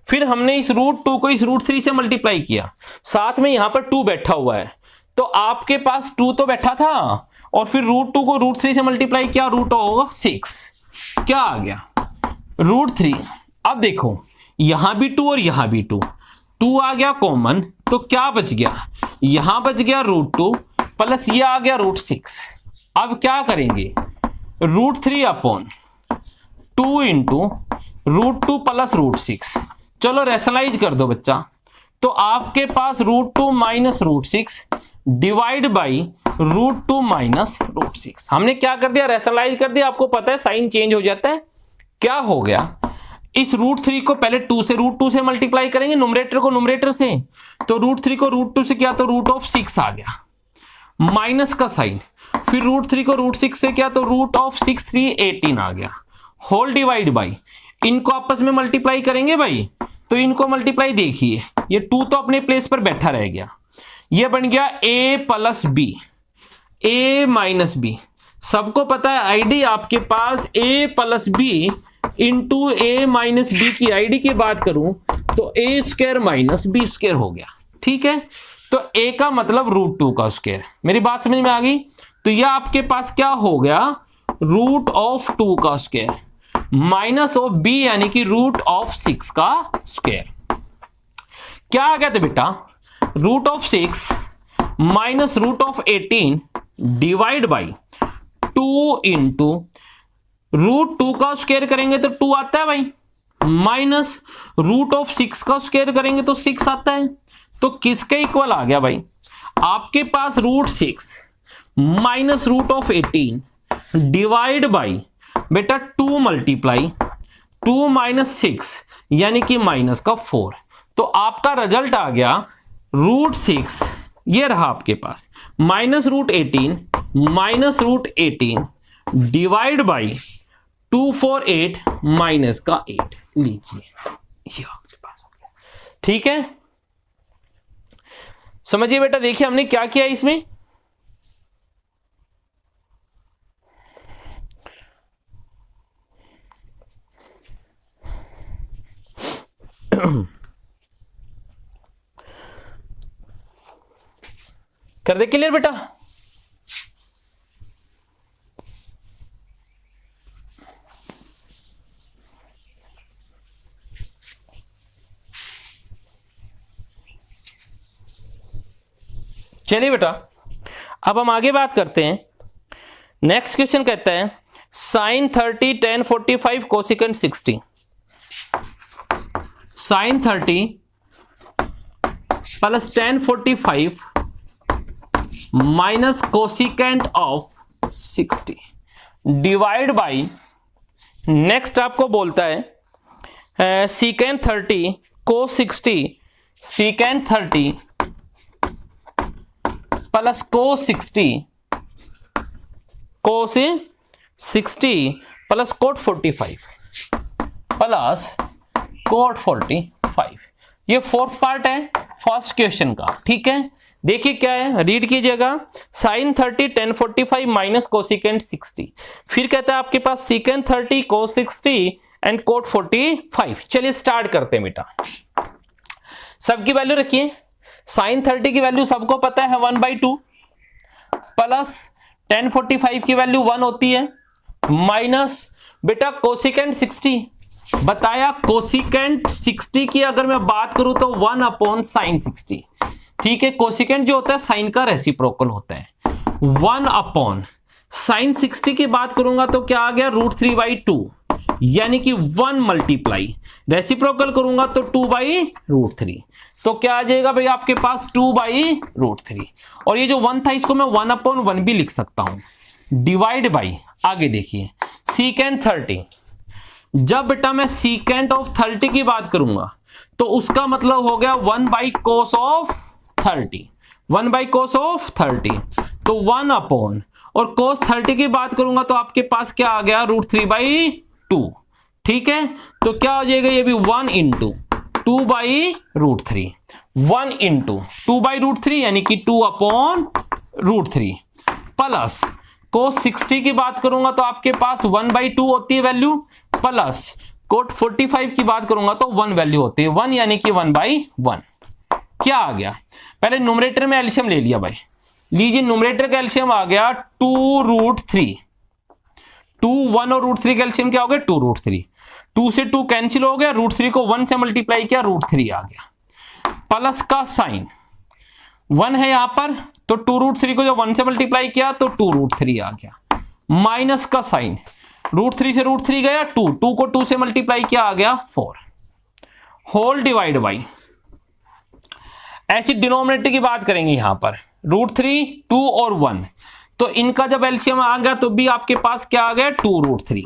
S1: फिर हमने इस √2 को इस √3 से मल्टीप्लाई किया, साथ में यहां पर 2 बैठा हुआ है, तो आपके पास 2 तो बैठा था और फिर √2 को √3 से मल्टीप्लाई किया, रूट होगा 6। क्या आ गया? √3। अब देखो यहां भी 2 और यहां भी 2 आ गया कॉमन, तो क्या बच गया? यहां बच गया √2 प्लस ये आ गया √6। अब क्या करेंगे? √3/2 इंटू √2 प्लस √6। चलो रेशनलाइज कर दो बच्चा, तो आपके पास √2 माइनस √6 डिवाइड बाई √2 माइनस √6। हमने क्या कर दिया? रेशनलाइज कर दिया। आपको पता है साइन चेंज हो जाता है। क्या हो गया? इस √3 को पहले 2 से √2 से मल्टीप्लाई करेंगे, न्यूमरेटर को न्यूमरेटर से, तो √3 को √2 से किया तो √6 आ गया, माइनस का साइन। फिर √3 को √6 से किया तो √6 3 18 आ गया, होल डिवाइड बाई, इनको आपस में मल्टीप्लाई करेंगे भाई, तो इनको मल्टीप्लाई देखिए, ये 2 तो अपने प्लेस पर बैठा रह गया, ये बन गया a plus b, a minus b। सबको पता है आईडी आपके पास a plus B into a minus B की आईडी की बात करूं तो a² माइनस b² हो गया। ठीक है, तो a का मतलब √2 का स्क्वायर। मेरी बात समझ में आ गई? तो यह आपके पास क्या हो गया? √2 का स्क्वायर माइनस ऑफ बी यानी कि रूट ऑफ 6 का स्क्वायर। क्या आ गया था बेटा, root of 6 minus root of 18 divide by 2 into root 2 का स्क्वायर करेंगे तो 2 आता है भाई, माइनस रूट ऑफ 6 का स्क्वायर करेंगे तो 6 आता है। तो किसके इक्वल आ गया भाई, आपके पास root 6 minus root of 18 divide by बेटा 2 मल्टीप्लाई 2 माइनस 6 यानी कि माइनस का 4। तो आपका रिजल्ट आ गया रूट 6, ये रहा आपके पास, minus root 18 divide by 248 minus का 8 लीजिए, ये आपके पास हो गया। ठीक है, समझिए बेटा, देखिए हमने क्या किया इसमें, कर दे क्लियर बेटा। चलिए बेटा, अब हम आगे बात करते हैं। नेक्स्ट क्वेश्चन कहता है sine 30 tan 45 cosecant 60। Sine 30 plus tan 45 minus cosecant of 60 divide by, next आपको बोलता है secant 30 cos 60 secant 30 plus cos 60 plus cot 45 plus cot 45। ये फोर्थ पार्ट है फर्स्ट क्वेश्चन का। ठीक है, देखिए क्या है, रीड कीजिएगा। साइन 30 tan 45 माइनस कोसिकेंट 60, फिर कहता है आपके पास सीकेंट 30 cos 60 एंड cot 45। चलिए स्टार्ट करते हैं बेटा, सबकी वैल्यू रखिए। साइन 30 की वैल्यू सबको पता है 1/2 प्लस tan 45 की वैल्यू 1 होती है, माइनस बेटा कोसिकेंट 60 बताया। कोसिकेंट 60 की अगर मैं बात करूं तो 1/sin 60। ठीक है, कोसिकेंट जो होता है साइन का रेसिप्रोकल होता है। 1/sin 60 की बात करूंगा तो क्या आ गया, √3/2 यानी कि 1 मल्टीप्लाई रेसिप्रोकल करूंगा तो 2/√3। तो क्या आ जाएगा भाई आपके पास 2/√3। और ये जो 1 था इसको मैं 1/1 भी लिख सकता हूं, डिवाइड बाई, आगे देखिए सीकेंट 30। जब बेटा मैं सीकेंट ऑफ 30 की बात करूंगा तो उसका मतलब हो गया 1/cos ऑफ 30, 1/cos ऑफ 30। तो 1/, और cos 30 की बात करूंगा तो आपके पास क्या आ गया, √3/2। ठीक है, तो क्या हो जाएगा, ये भी 1 इंटू 2/√3, 1 इंटू 2/√3 यानी कि 2/√3 प्लस cos 60 की बात करूंगा तो आपके पास 1/2 होती है वैल्यू, प्लस cot 45 की बात करूंगा तो 1 वैल्यू होती है, 1 यानी कि 1/1। क्या आ गया, पहले न्यूमरेटर में एलसीएम ले लिया भाई, लीजिए न्यूमरेटर का एलसीएम आ गया 2√3, 2 1 और √3 का एलसीएम क्या हो गया 2√3, 2 से 2 कैंसिल हो गया, √3 को 1 से मल्टीप्लाई किया, √3 आ गया, प्लस का साइन 1 है यहां पर तो 2√3 को जब 1 से मल्टीप्लाई किया तो 2√3 आ गया, माइनस का साइन √3 से √3 गया 2, 2 को 2 से मल्टीप्लाई किया आ गया 4, होल डिवाइड बाई, ऐसी डिनोमिनेटर की बात करेंगे यहां पर √3 2 और 1, तो इनका जब एलसीएम आ गया तो भी आपके पास क्या आ गया 2√3,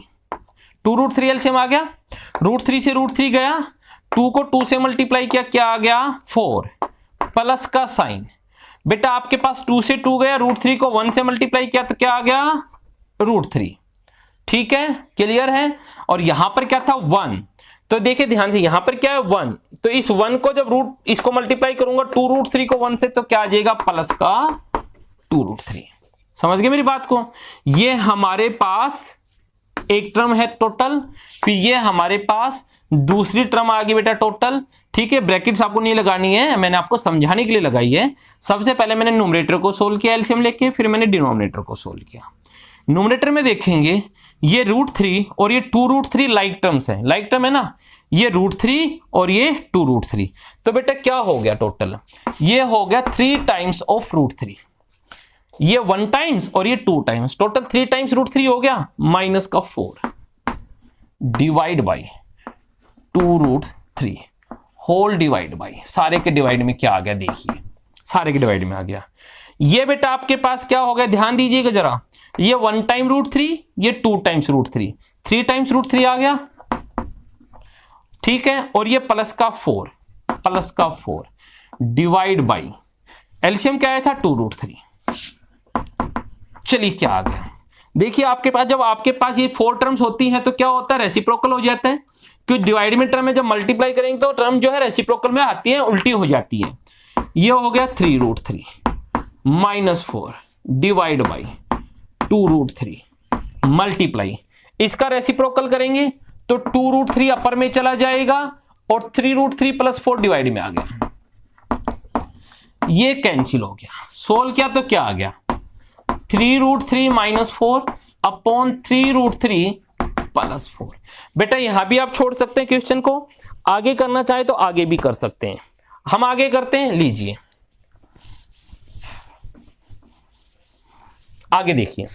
S1: 2√3 एलसीएम आ गया, √3 से √3 गया, 2 को 2 से मल्टीप्लाई किया क्या आ गया 4, प्लस का साइन बेटा आपके पास 2 से 2 गया, √3 को 1 से मल्टीप्लाई किया तो क्या आ गया √3। ठीक है, क्लियर है। और यहां पर क्या था 1, तो देखिए ध्यान से यहां पर क्या है 1, तो इस 1 को जब इसको मल्टीप्लाई करूंगा 2√3 को 1 से तो क्या आ जाएगा प्लस का 2√3। समझ गए मेरी बात को, ये हमारे पास एक टर्म है टोटल, फिर ये हमारे पास दूसरी टर्म आ गई बेटा टोटल। ठीक है, ब्रैकेट्स आपको नहीं लगानी है, मैंने आपको समझाने के लिए लगाई है। सबसे पहले मैंने न्यूमरेटर को सोल्व किया एलसीएम लेके, फिर मैंने डिनोमिनेटर को सोल्व किया। न्यूमरेटर में देखेंगे ये √3 और ये 2√3 लाइक टर्म्स है, लाइक टर्म है ना, ये √3 और ये 2√3। तो बेटा क्या हो गया टोटल, ये हो गया 3 टाइम्स ऑफ √3, ये 1 टाइम्स और ये 2 टाइम्स, टोटल 3 टाइम्स √3 हो गया, माइनस का 4 divide by 2√3 whole divide by, सारे के डिवाइड में क्या आ गया देखिए, सारे के डिवाइड में आ गया। ये बेटा आपके पास क्या हो गया, ध्यान दीजिएगा जरा, ये 1 टाइम √3, ये 2 टाइम्स √3, 3 टाइम्स √3 आ गया, ठीक है, और ये प्लस का 4 डिवाइड बाई एलसीएम क्या आया था 2√3। चलिए क्या आ गया, देखिए आपके पास जब आपके पास ये 4 टर्म्स होती हैं तो क्या होता है, रेसिप्रोकल हो जाता है, क्योंकि डिवाइड में टर्म में जब मल्टीप्लाई करेंगे तो टर्म जो है रेसिप्रोकल में आती है, उल्टी हो जाती है। ये हो गया 3√3 माइनस 4 डिवाइड बाई 2√3 मल्टीप्लाई, इसका रेसिप्रोकल करेंगे तो 2√3 अपर में चला जाएगा और 3√3 प्लस 4 डिवाइड में आ गया, ये कैंसिल हो गया। सोल्व किया तो क्या आ गया, 3√3 माइनस 4 अपॉन 3√3 प्लस 4। बेटा यहां भी आप छोड़ सकते हैं क्वेश्चन को, आगे करना चाहे तो आगे भी कर सकते हैं, हम आगे करते हैं, लीजिए आगे देखिए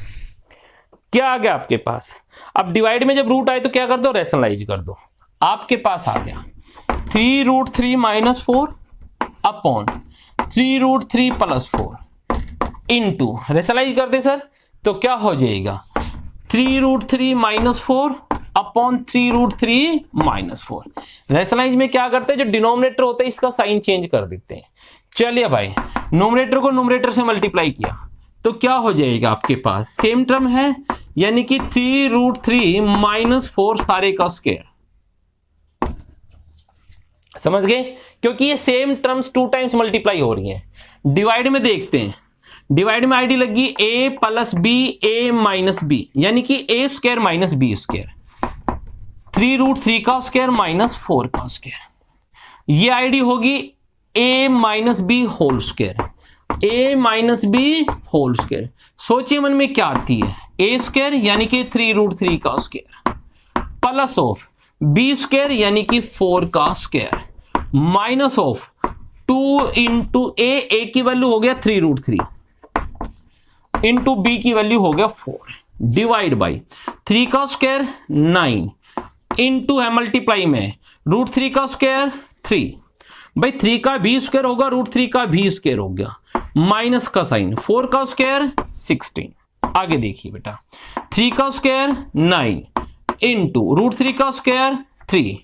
S1: क्या आ गया आपके पास। अब डिवाइड में जब रूट आए तो क्या कर दो, रैशनलाइज कर दो। आपके पास आ गया 3√3 minus 4 upon 3√3 plus 4 into, rationalise कर दे सर तो क्या हो जाएगा 3√3 माइनस 4 अपॉन 3√3 माइनस 4। रैशनलाइज में क्या करते हैं, जो डिनोमिनेटर होता है इसका साइन चेंज कर देते हैं। चलिए भाई, नोमिनेटर को नोमिनेटर से मल्टीप्लाई किया तो क्या हो जाएगा आपके पास, सेम टर्म है, यानी कि 3√3 माइनस 4 सारे का स्क्वायर, समझ गए, क्योंकि ये सेम टर्म्स 2 टाइम्स मल्टीप्लाई हो रही हैं। डिवाइड में देखते हैं, डिवाइड में आईडी लगी a plus B a minus B, यानी कि a square minus B square, 3√3 का स्क्वायर माइनस 4 का स्क्वायर, ये आईडी होगी a minus B whole square, a minus B whole square. सोचिए मन में क्या आती है, a स्क्वायर यानी कि 3√3 का square plus of b square यानी कि 4 का square minus of 2 into a की वैल्यू हो गया 3√3 इंटू बी की वैल्यू हो गया 4 डिवाइड बाई 3 का स्क्वायर 9 इंटू है मल्टीप्लाई में √3 का स्क्वायर 3, भाई 3 का भी स्क्वायर होगा, √3 का भी स्क्वायर हो गया, माइनस का साइन, 4 का स्क्वायर 16। आगे देखिए बेटा, 3 का स्क्वायर 9 इंटू √3 का स्क्वायर 3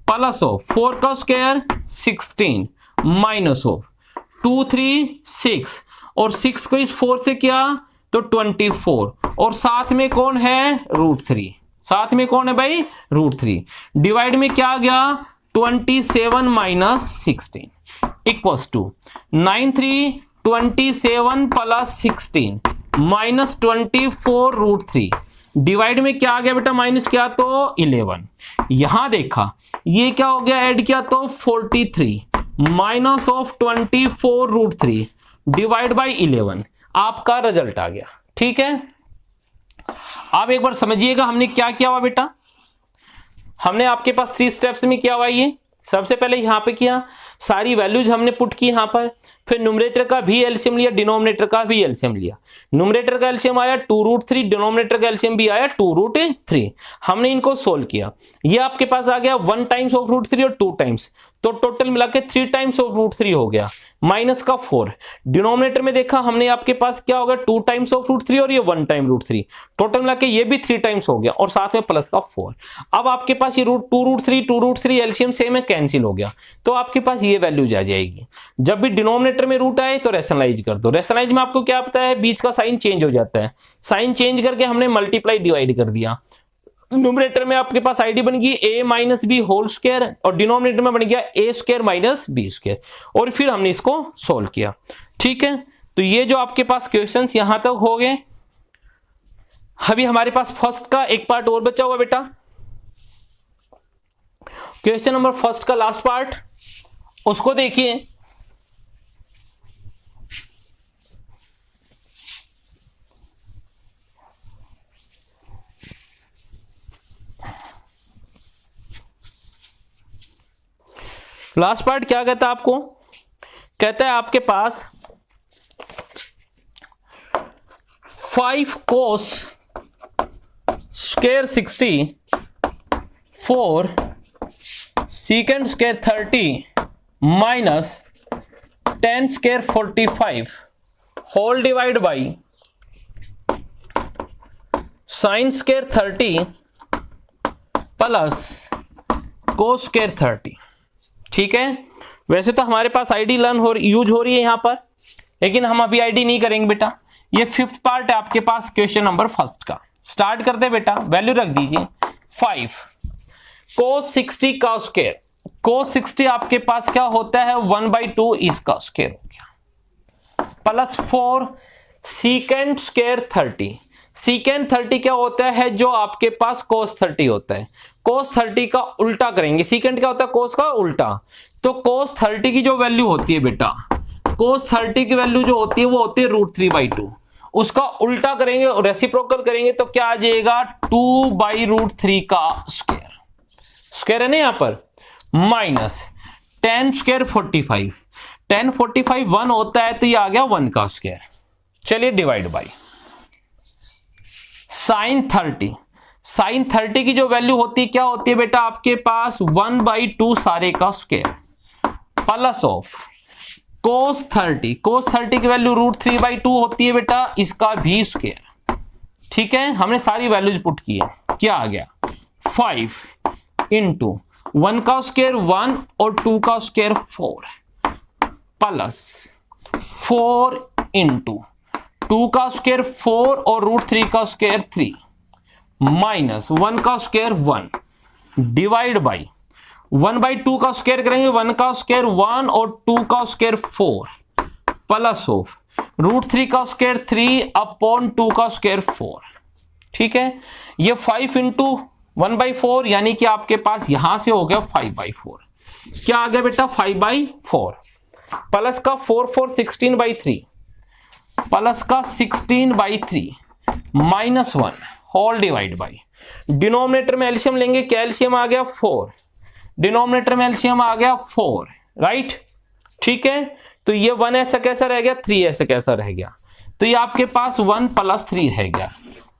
S1: प्लस ऑफ 4 का स्क्वायर 16 माइनस ऑफ 2 3 6 और 6 को इस 4 से किया तो 24 और साथ में कौन है √3, साथ में कौन है भाई √3, डिवाइड में क्या आ गया 27 minus 16 equals to 9 3 27 plus 16 minus 24 √3, divide में क्या आ गया बेटा माइनस किया तो 11, यहां देखा ये क्या हो गया ऐड किया तो 43 माइनस ऑफ 24 √3 डिवाइड बाई 11, आपका रिजल्ट आ गया। ठीक है, आप एक बार समझिएगा हमने क्या किया हुआ बेटा, हमने आपके पास 3 स्टेप्स में किया हुआ, ये सबसे पहले यहां पे किया, सारी वैल्यूज हमने पुट की यहां पर, फिर न्यूमरेटर का भी एलसीएम लिया, डिनोमिनेटर का भी एलसीएम लिया। न्यूमरेटर का एलसीएम आया 2√3, डिनोमिनेटर का एलसीएम भी आया 2√3, हमने इनको सोल्व किया। ये आपके पास आ गया 1 टाइम्स ऑफ √3 और 2 टाइम्स, तो टोटल मिला के 3 टाइम्स ऑफ √3 हो गया, माइनस का 4। डिनोमिनेटर में देखा हमने आपके पास क्या होगा 2 टाइम्स ऑफ √3 और ये 1 टाइम √3, टोटल मिला के ये भी 3 टाइम्स हो गया और साथ में प्लस का 4। अब आपके पास ये 2√3 एलसीएम सेम है, कैंसिल हो गया, तो आपके पास ये वैल्यूज आ जाएगी। जब भी डिनोमिनेटर में रूट आए तो रैशनलाइज कर दो, रैशनलाइज में आपको क्या पता है बीच का साइन चेंज हो जाता है, साइन चेंज करके हमने मल्टीप्लाई डिवाइड कर दिया। न्यूमरेटर में आपके पास आईडी बन गई a minus B whole square और डिनोमिनेटर में बन गया a square minus B square, और फिर हमने इसको सोल्व किया। ठीक है, तो ये जो आपके पास क्वेश्चंस यहां तक हो गए। अभी हमारे पास फर्स्ट का एक पार्ट और बचा हुआ बेटा, क्वेश्चन नंबर फर्स्ट का लास्ट पार्ट, उसको देखिए। लास्ट पार्ट क्या कहता है आपको, कहता है आपके पास 5 cos square 60 4 secant square 30 minus 10 square 45 whole divided by sin square 30 plus cos square 30। ठीक है, वैसे तो हमारे पास आईडी यूज हो रही है यहां पर, लेकिन हम अभी आईडी नहीं करेंगे बेटा। ये 5th पार्ट है आपके पास क्वेश्चन नंबर 1 का। स्टार्ट करते बेटा, वैल्यू रख दीजिए 5 cos 60 का स्क्वायर। cos 60 आपके पास क्या होता है 1/2 इसका स्क्वायर हो गया, प्लस 4 secant square 30। secant 30 क्या होता है, जो आपके पास cos 30 होता है। cos 30 का उल्टा करेंगे, secant क्या होता है cos का उल्टा, तो cos 30 की जो वैल्यू होती है बेटा, cos 30 की वैल्यू जो होती है वो होती है √3/2। उसका उल्टा करेंगे और रेसिप्रोकल करेंगे तो क्या आ जाएगा 2/√3 का स्क्वायर। स्क्वायर है ना यहां पर, माइनस 10 square 45। 10 45 1 होता है तो ये आ गया 1 का स्क्वायर। चलिए डिवाइड बाई sin 30। sin 30 की जो वैल्यू होती है क्या होती है बेटा आपके पास 1/2 सारे का square, plus of cos 30। cos 30 की वैल्यू √3/2 होती है बेटा, इसका भी स्क्वायर। ठीक है, हमने सारी वैल्यूज पुट की है, क्या आ गया 5 इंटू 1 का स्क्वायर 1 और 2 का स्क्वायर 4 प्लस 4 इंटू 2 का स्क्वायर 4 और √3 का स्क्वायर 3 माइनस 1 का स्क्वायर 1 डिवाइड बाई 1/2 का स्क्वायर करेंगे 1 का स्क्वायर 1 और 2 का स्क्वायर 4 प्लस ऑफ √3 का स्क्वायर 3 अपॉन 2 का स्क्वायर 4। ठीक है, ये 5 इंटू 1/4 यानी कि आपके पास यहां से हो गया 5/4। क्या आ गया बेटा 5/4 प्लस का 4 4 16/3 प्लस का 16/3 minus 1 whole divide by denominator में एलसीएम लेंगे, क्या एलसीएम आ गया 4, डिनोमिनेटर में एलसीएम आ गया 4, राइट। ठीक है, तो ये 1 ऐसा कैसा रह गया 3 ऐसा कैसा रह गया, तो ये आपके पास 1 + 3 रह गया।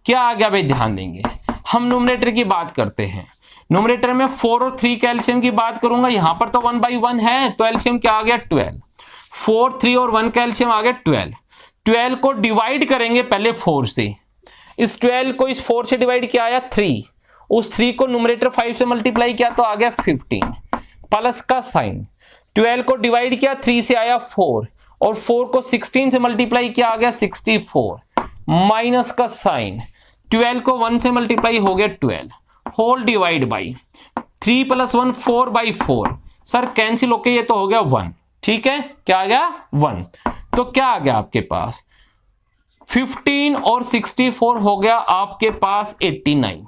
S1: क्या आ गया भाई, ध्यान देंगे हम न्यूमरेटर की बात करते हैं। न्यूमरेटर में 4 और 3 के एलसीएम की बात करूंगा, यहां पर तो 1/1 है तो एलसीएम क्या आ गया 12। 4 3 और 1 का एलसीएम आ गया 12। 12 को डिवाइड करेंगे पहले 4 से, इस 12 को इस 4 से डिवाइड किया आया 3, उस 3 को न्यूमरेटर 5 से मल्टीप्लाई किया तो आ गया 15 प्लस का साइन। 12 को डिवाइड किया 3 से आया 4 और 4 को 16 से मल्टीप्लाई किया आ गया 64 माइनस का साइन। 12 को 1 से मल्टीप्लाई हो गया 12 whole divide by 3 + 1 4/4। Sir cancel होके ये तो हो गया 1। ठीक है, क्या आ गया 1, तो क्या आ गया आपके पास 15 और 64 हो गया आपके पास 89।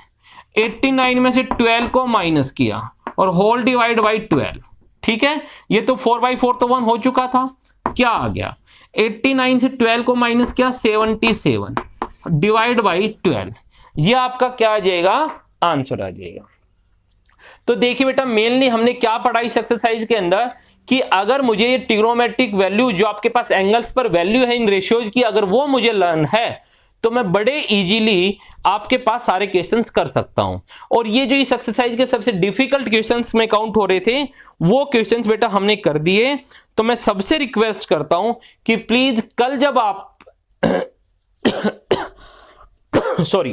S1: 89 में से 12 को माइनस किया और होल डिवाइड बाई 12। ठीक है, ये तो 4/4 तो 1 हो चुका था, क्या आ गया 89 से 12 को माइनस किया 77 डिवाइड बाई 12। ये आपका क्या आ जाएगा, आंसर आ जाएगा। तो देखिए बेटा मेनली हमने क्या पढ़ा इस एक्सरसाइज के अंदर कि अगर मुझे ये ट्रिग्नोमेट्रिक वैल्यू जो आपके पास एंगल्स पर वैल्यू है इन रेशियोज की, अगर वो मुझे लर्न है तो मैं बड़े इजीली आपके पास सारे क्वेश्चंस कर सकता हूं। और ये जो इस एक्सरसाइज के सबसे डिफिकल्ट क्वेश्चंस में काउंट हो रहे थे वो क्वेश्चंस बेटा हमने कर दिए। तो मैं सबसे रिक्वेस्ट करता हूं कि प्लीज कल जब आप सॉरी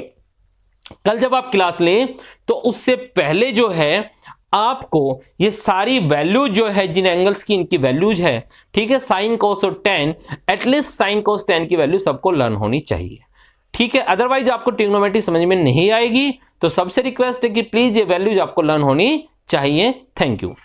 S1: कल जब आप क्लास लें तो उससे पहले जो है आपको ये सारी वैल्यूज जो है जिन एंगल्स की इनकी वैल्यूज है, ठीक है, साइन कोस और ten, at least sign cos ten की वैल्यू सबको लर्न होनी चाहिए। ठीक है, अदरवाइज आपको ट्रिग्नोमेट्री समझ में नहीं आएगी। तो सबसे रिक्वेस्ट है कि प्लीज ये वैल्यूज आपको लर्न होनी चाहिए। Thank you.